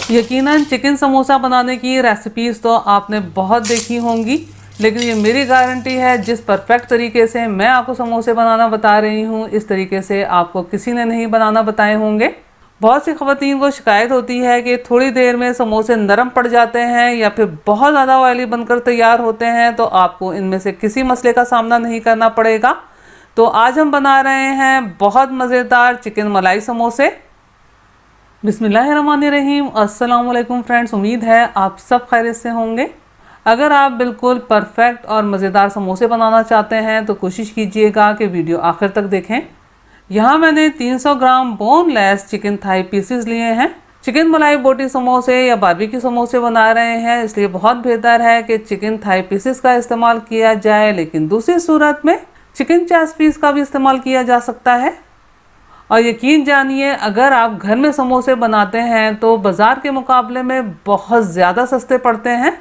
यकीनन चिकन समोसा बनाने की रेसिपीज़ तो आपने बहुत देखी होंगी, लेकिन ये मेरी गारंटी है जिस परफेक्ट तरीके से मैं आपको समोसे बनाना बता रही हूँ, इस तरीके से आपको किसी ने नहीं बनाना बताए होंगे। बहुत सी ख़वातीन को शिकायत होती है कि थोड़ी देर में समोसे नरम पड़ जाते हैं या फिर बहुत ज़्यादा ऑयली बनकर तैयार होते हैं, तो आपको इनमें से किसी मसले का सामना नहीं करना पड़ेगा। तो आज हम बना रहे हैं बहुत मज़ेदार चिकन मलाई समोसे। बिस्मिल्लाहिर्रहमानिर्रहीम। अस्सलाम वालेकुम फ्रेंड्स, उम्मीद है आप सब खैरियत से होंगे। अगर आप बिल्कुल परफेक्ट और मज़ेदार समोसे बनाना चाहते हैं तो कोशिश कीजिएगा कि वीडियो आखिर तक देखें। यहाँ मैंने 300 gram boneless chicken thigh pieces लिए हैं। चिकन मलाई बोटी समोसे या बारबेक्यू समोसे बना रहे हैं, इसलिए बहुत बेहतर है कि चिकन थाई पीसेस का इस्तेमाल किया जाए, लेकिन दूसरी सूरत में चिकन चेस्ट पीस का भी इस्तेमाल किया जा सकता है। और यकीन जानिए, अगर आप घर में समोसे बनाते हैं तो बाज़ार के मुकाबले में बहुत ज़्यादा सस्ते पड़ते हैं।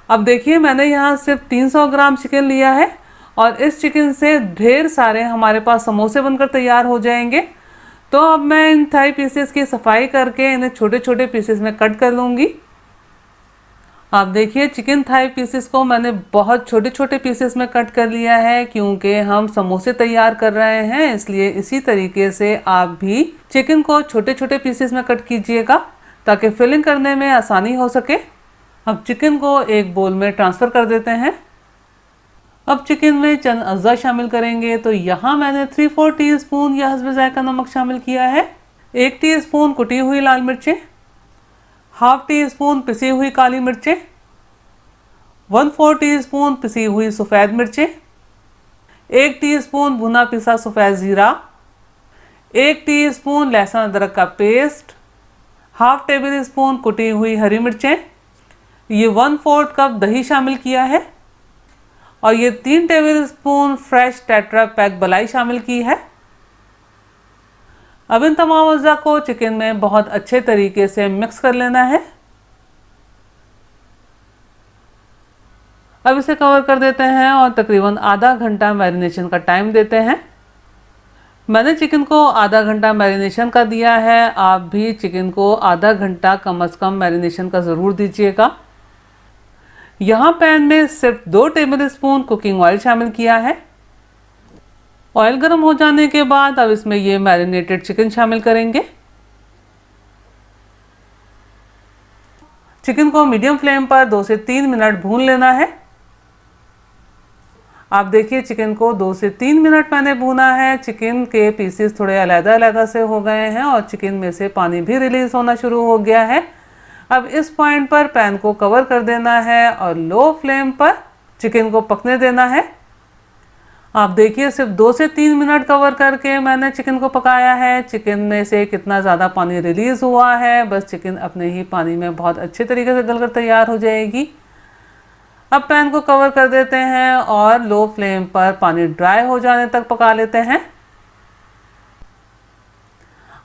अब देखिए, मैंने यहाँ सिर्फ 300 ग्राम चिकन लिया है और इस चिकन से ढेर सारे हमारे पास समोसे बनकर तैयार हो जाएंगे। तो अब मैं इन थाई पीसेस की सफाई करके इन्हें छोटे छोटे पीसेस में कट कर लूँगी। आप देखिए, चिकन थाई पीसेस को मैंने बहुत छोटे छोटे पीसेस में कट कर लिया है, क्योंकि हम समोसे तैयार कर रहे हैं, इसलिए इसी तरीके से आप भी चिकन को छोटे छोटे पीसेस में कट कीजिएगा ताकि फिलिंग करने में आसानी हो सके। अब चिकन को एक बोल में ट्रांसफ़र कर देते हैं। अब चिकन में चंद अज़ा शामिल करेंगे। तो यहाँ मैंने 3/4 टीस्पून या हस्बे ज़ायका नमक शामिल किया है, 1 टीस्पून कुटी हुई लाल मिर्चें, हाफ टी स्पून पिसी हुई काली मिर्चें, 1/4 टीस्पून पिसी हुई सफ़ेद मिर्चें, 1 टीस्पून भुना पिसा सफ़ेद ज़ीरा, 1 टीस्पून लहसुन अदरक का पेस्ट, हाफ टेबल स्पून कुटी हुई हरी मिर्चें, ये 1/4 कप दही शामिल किया है और ये 3 table spoon fresh tetra pack मलाई शामिल की है। अब इन तमाम अज़्ज़ा को चिकन में बहुत अच्छे तरीके से मिक्स कर लेना है। अब इसे कवर कर देते हैं और तकरीबन आधा घंटा मैरिनेशन का टाइम देते हैं। मैंने चिकन को आधा घंटा मैरिनेशन का दिया है, आप भी चिकन को आधा घंटा कम से कम मैरिनेशन का ज़रूर दीजिएगा। यहाँ पैन में सिर्फ 2 टेबल स्पून कुकिंग ऑयल शामिल किया है। ऑयल गर्म हो जाने के बाद अब इसमें ये मैरिनेटेड चिकन शामिल करेंगे। चिकन को मीडियम फ्लेम पर 2 से 3 मिनट भून लेना है। आप देखिए, चिकन को 2 से 3 मिनट मैंने भूना है। चिकन के पीसेस थोड़े अलग-अलग से हो गए हैं और चिकन में से पानी भी रिलीज़ होना शुरू हो गया है। अब इस पॉइंट पर पैन को कवर कर देना है और लो फ्लेम पर चिकन को पकने देना है। आप देखिए, सिर्फ 2 से 3 मिनट कवर करके मैंने चिकन को पकाया है। चिकन में से कितना ज़्यादा पानी रिलीज़ हुआ है, बस चिकन अपने ही पानी में बहुत अच्छे तरीके से गलकर तैयार हो जाएगी। अब पैन को कवर कर देते हैं और लो फ्लेम पर पानी ड्राई हो जाने तक पका लेते हैं।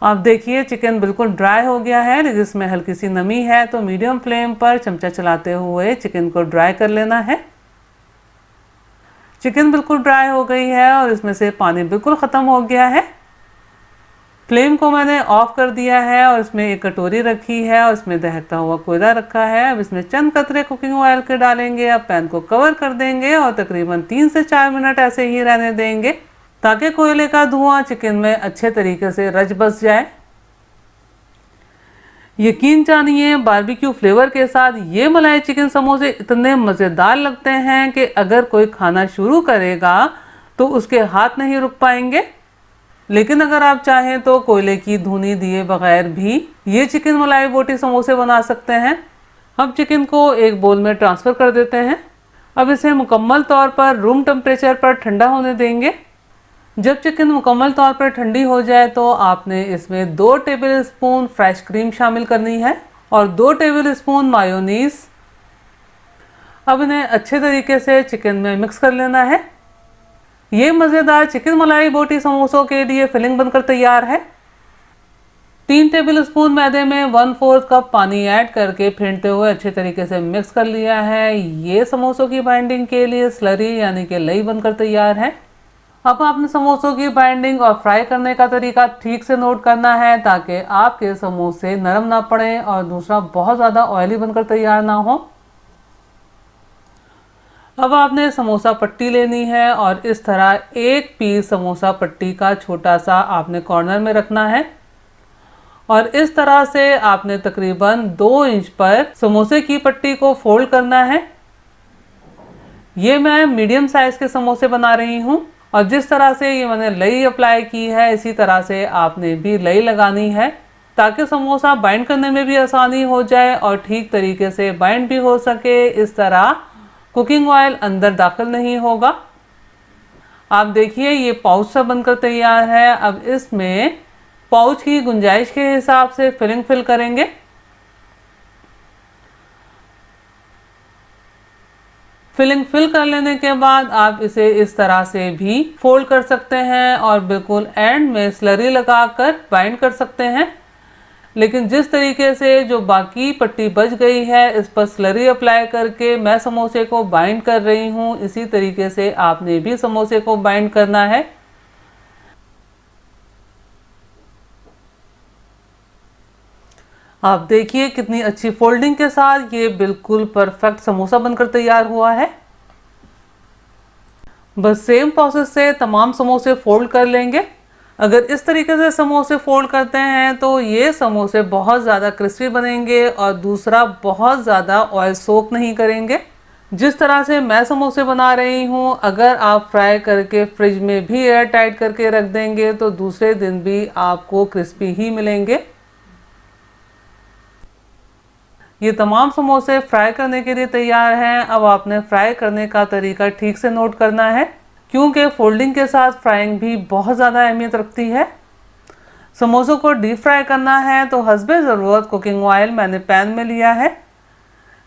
आप देखिए, चिकन बिल्कुल ड्राई हो गया है, लेकिन इसमें हल्की सी नमी है, तो मीडियम फ्लेम पर चमचा चलाते हुए चिकन को ड्राई कर लेना है। चिकन बिल्कुल ड्राई हो गई है और इसमें से पानी बिल्कुल ख़त्म हो गया है। फ्लेम को मैंने ऑफ कर दिया है और इसमें एक कटोरी रखी है और इसमें दहकता हुआ कोयला रखा है। अब इसमें चंद कतरे कुकिंग ऑयल के डालेंगे। अब पैन को कवर कर देंगे और तकरीबन 3 से 4 मिनट ऐसे ही रहने देंगे ताकि कोयले का धुआं चिकन में अच्छे तरीके से रच बस जाए। यकीन जानिए, बारबेक्यू फ्लेवर के साथ ये मलाई चिकन समोसे इतने मज़ेदार लगते हैं कि अगर कोई खाना शुरू करेगा तो उसके हाथ नहीं रुक पाएंगे। लेकिन अगर आप चाहें तो कोयले की धुनी दिए बगैर भी ये चिकन मलाई बोटी समोसे बना सकते हैं। अब चिकन को एक बोल में ट्रांसफ़र कर देते हैं। अब इसे मुकम्मल तौर पर रूम टेम्परेचर पर ठंडा होने देंगे। जब चिकन मुकम्मल तौर पर ठंडी हो जाए तो आपने इसमें 2 टेबल स्पून फ्रेश क्रीम शामिल करनी है और 2 टेबल स्पून मायोनीज़। अब इन्हें अच्छे तरीके से चिकन में मिक्स कर लेना है। ये मज़ेदार चिकन मलाई बोटी समोसों के लिए फिलिंग बनकर तैयार है। 3 टेबल स्पून मैदे में 1/4 कप पानी ऐड करके फेंटते हुए अच्छे तरीके से मिक्स कर लिया है। ये समोसों की बाइंडिंग के लिए स्लरी यानी कि लई बनकर तैयार है। अब आपने समोसों की बाइंडिंग और फ्राई करने का तरीका ठीक से नोट करना है ताकि आपके समोसे नरम ना पड़े और दूसरा बहुत ज़्यादा ऑयली बनकर तैयार ना हो। अब आपने समोसा पट्टी लेनी है और इस तरह एक पीस समोसा पट्टी का छोटा सा आपने कॉर्नर में रखना है और इस तरह से आपने तकरीबन 2 इंच पर समोसे की पट्टी को फोल्ड करना है। ये मैं मीडियम साइज के समोसे बना रही हूँ और जिस तरह से ये मैंने लई अप्लाई की है इसी तरह से आपने भी लई लगानी है ताकि समोसा बाइंड करने में भी आसानी हो जाए और ठीक तरीके से बाइंड भी हो सके। इस तरह कुकिंग ऑयल अंदर दाखिल नहीं होगा। आप देखिए ये पाउच सा बनकर तैयार है। अब इसमें पाउच की गुंजाइश के हिसाब से फिलिंग फिल करेंगे। फिलिंग फिल कर लेने के बाद आप इसे इस तरह से भी फोल्ड कर सकते हैं और बिल्कुल एंड में स्लरी लगाकर बाइंड कर सकते हैं। लेकिन जिस तरीके से जो बाकी पट्टी बच गई है इस पर स्लरी अप्लाई करके मैं समोसे को बाइंड कर रही हूँ, इसी तरीके से आपने भी समोसे को बाइंड करना है। आप देखिए कितनी अच्छी फोल्डिंग के साथ ये बिल्कुल परफेक्ट समोसा बनकर तैयार हुआ है। बस सेम प्रोसेस से तमाम समोसे फोल्ड कर लेंगे। अगर इस तरीके से समोसे फोल्ड करते हैं तो ये समोसे बहुत ज़्यादा क्रिस्पी बनेंगे और दूसरा बहुत ज़्यादा ऑयल सोक नहीं करेंगे। जिस तरह से मैं समोसे बना रही हूँ अगर आप फ्राई करके फ्रिज में भी एयर टाइट करके रख देंगे तो दूसरे दिन भी आपको क्रिस्पी ही मिलेंगे। ये तमाम समोसे फ्राई करने के लिए तैयार हैं। अब आपने फ्राई करने का तरीका ठीक से नोट करना है क्योंकि फोल्डिंग के साथ फ्राइंग भी बहुत ज़्यादा अहमियत रखती है। समोसों को डीप फ्राई करना है तो हस्बे ज़रूरत कुकिंग ऑयल मैंने पैन में लिया है।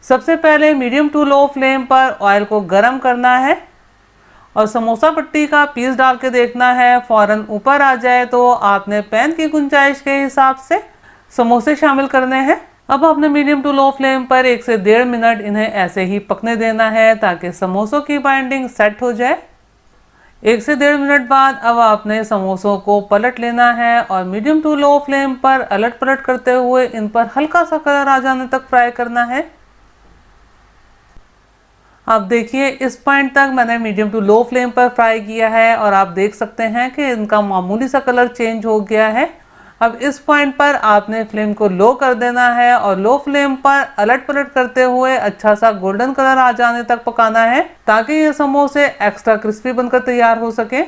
सबसे पहले मीडियम टू लो फ्लेम पर ऑयल को गर्म करना है और समोसा पट्टी का पीस डाल के देखना है। फ़ौरन ऊपर आ जाए तो आपने पैन की गुंजाइश के हिसाब से समोसे शामिल करने हैं। अब आपने मीडियम टू लो फ्लेम पर 1 से 1.5 मिनट इन्हें ऐसे ही पकने देना है ताकि समोसों की बाइंडिंग सेट हो जाए। 1 से 1.5 मिनट बाद अब आपने समोसों को पलट लेना है और मीडियम टू लो फ्लेम पर अलट पलट करते हुए इन पर हल्का सा कलर आ जाने तक फ्राई करना है। आप देखिए इस पॉइंट तक मैंने मीडियम टू लो फ्लेम पर फ्राई किया है और आप देख सकते हैं कि इनका मामूली सा कलर चेंज हो गया है। अब इस पॉइंट पर आपने फ्लेम को लो कर देना है और लो फ्लेम पर अलट पलट करते हुए अच्छा सा गोल्डन कलर आ जाने तक पकाना है ताकि ये समोसे एक्स्ट्रा क्रिस्पी बनकर तैयार हो सके।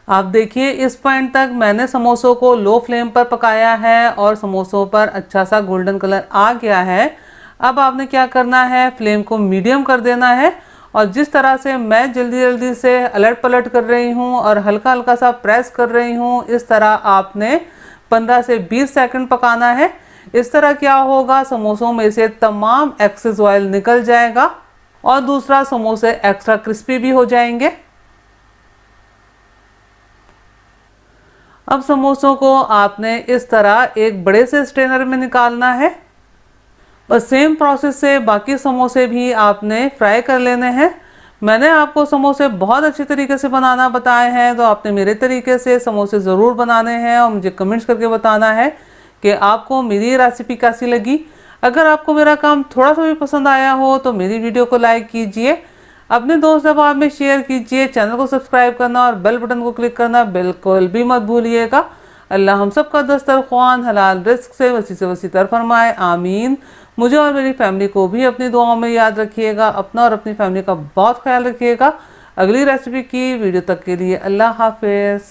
आप देखिए इस पॉइंट तक मैंने समोसों को लो फ्लेम पर पकाया है और समोसों पर अच्छा सा गोल्डन कलर आ गया है। अब आपने क्या करना है, फ्लेम को मीडियम कर देना है और जिस तरह से मैं जल्दी जल्दी से अलट पलट कर रही हूँ और हल्का हल्का सा प्रेस कर रही हूँ, इस तरह आपने 15 से 20 सेकंड पकाना है। इस तरह क्या होगा, समोसों में से तमाम एक्सेस ऑयल निकल जाएगा और दूसरा समोसे एक्स्ट्रा क्रिस्पी भी हो जाएंगे। अब समोसों को आपने इस तरह एक बड़े से स्ट्रेनर में निकालना है। बस सेम प्रोसेस से बाकी समोसे भी आपने फ्राई कर लेने हैं। मैंने आपको समोसे बहुत अच्छे तरीके से बनाना बताए हैं तो आपने मेरे तरीके से समोसे ज़रूर बनाने हैं और मुझे कमेंट्स करके बताना है कि आपको मेरी रेसिपी कैसी लगी। अगर आपको मेरा काम थोड़ा सा भी पसंद आया हो तो मेरी वीडियो को लाइक कीजिए, अपने दोस्त अहबाब में शेयर कीजिए, चैनल को सब्सक्राइब करना और बेल बटन को क्लिक करना बिल्कुल भी मत भूलिएगा। अल्लाह हम सब का दस्तरख्वान हलाल रिस्क से वसी तर फरमाए, आमीन। मुझे और मेरी फैमिली को भी अपनी दुआओं में याद रखिएगा। अपना और अपनी फैमिली का बहुत ख्याल रखिएगा। अगली रेसिपी की वीडियो तक के लिए अल्लाह हाफिज़।